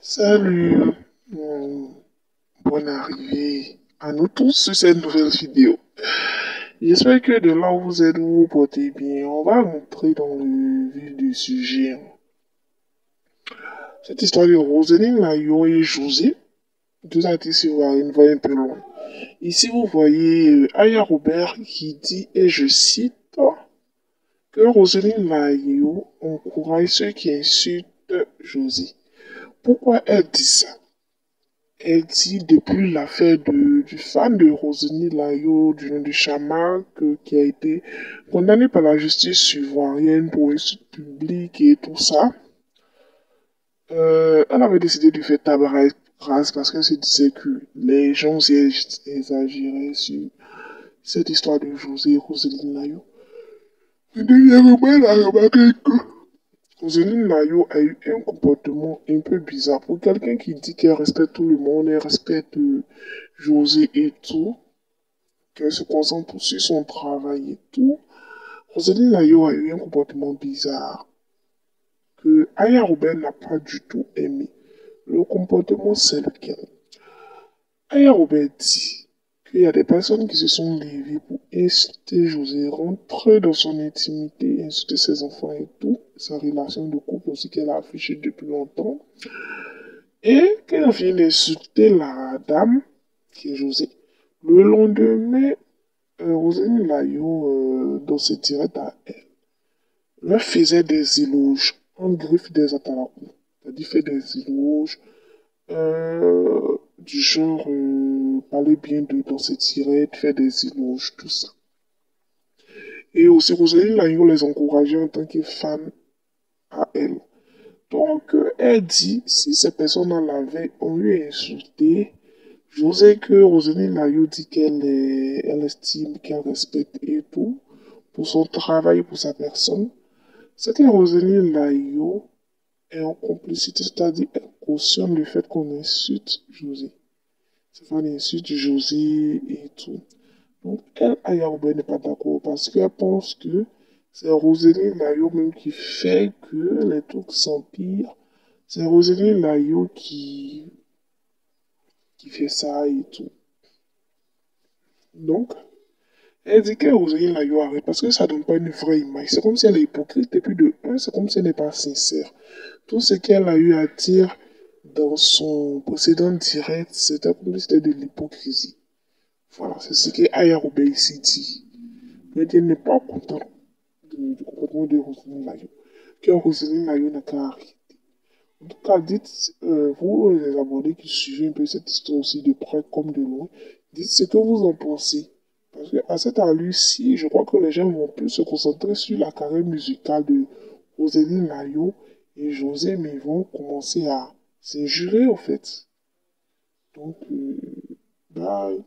Salut, bonne arrivée à nous tous sur cette nouvelle vidéo. J'espère que de là où vous êtes, vous vous portez bien. On va rentrer dans le vif du sujet. Cette histoire de Roselyne Maillot et José, deux artistes ivoiriens, va un peu loin. Ici, vous voyez Aya Robert qui dit, et je cite, que Roselyne Maillot encourage ceux qui insultent José. Pourquoi elle dit ça? Elle dit depuis l'affaire du fan de Roselyne Layo du nom de Chamak qui a été condamné par la justice ivoirienne pour insulte publique et tout ça. Elle avait décidé de faire table rase parce qu'elle se disait que les gens exagéraient sur cette histoire de José et Roselyne Layo. Et dernièrement, elle a remarqué que Roselyne Maillot a eu un comportement un peu bizarre. Pour quelqu'un qui dit qu'elle respecte tout le monde, elle respecte José et tout, qu'elle se concentre sur son travail et tout, Roselyne Maillot a eu un comportement bizarre que Aya Robert n'a pas du tout aimé. Le comportement, c'est lequel? Aya Robert dit qu'il y a des personnes qui se sont levées pour insulter José, rentrer dans son intimité, insulter ses enfants et tout, sa relation de couple aussi qu'elle a affichée depuis longtemps. Et qu'elle a fini d'insulter la dame, qui est José. Le lendemain, Roselyne Layo, dans ses directs à elle, leur faisait des éloges, en griffe des atalakou. C'est-à-dire fait des éloges, du genre parler bien de dans ses directs, faire des éloges, tout ça. Et aussi Roselyne Layo les encourageait en tant que fan à elle. Donc, elle dit, si ces personnes-là l'avaient, ont eu insulté, José que Roselyne Layo dit elle estime, qu'elle respecte et tout, pour son travail, pour sa personne, c'est que Roselyne Layo est en complicité, c'est-à-dire elle cautionne le fait qu'on insulte José. C'est pas l'insulte José et tout. Donc, elle, Aya Robert n'est pas d'accord parce qu'elle pense que c'est Roselyne Layo même qui fait que les trucs s'empirent. C'est Roselyne Layo qui fait ça et tout. Donc, elle dit que Roselyne Layo arrête parce que ça donne pas une vraie image. C'est comme si elle est hypocrite et puis de un, c'est comme si elle n'est pas sincère. Tout ce qu'elle a eu à dire dans son précédent direct, c'était comme si c'était de l'hypocrisie. Voilà, c'est ce que Aya Robert ici dit. Mais elle n'est pas contente du comportement de Roselyne Layo. Que Roselyne Layo n'a qu'à arrêter. En tout cas, dites, vous les abonnés qui suivez un peu cette histoire aussi de près comme de loin, dites ce que vous en pensez. Parce qu'à cette allure-ci, je crois que les gens vont plus se concentrer sur la carrière musicale de Roselyne Layo et José, mais ils vont commencer à s'injurer, en fait. Donc, bye.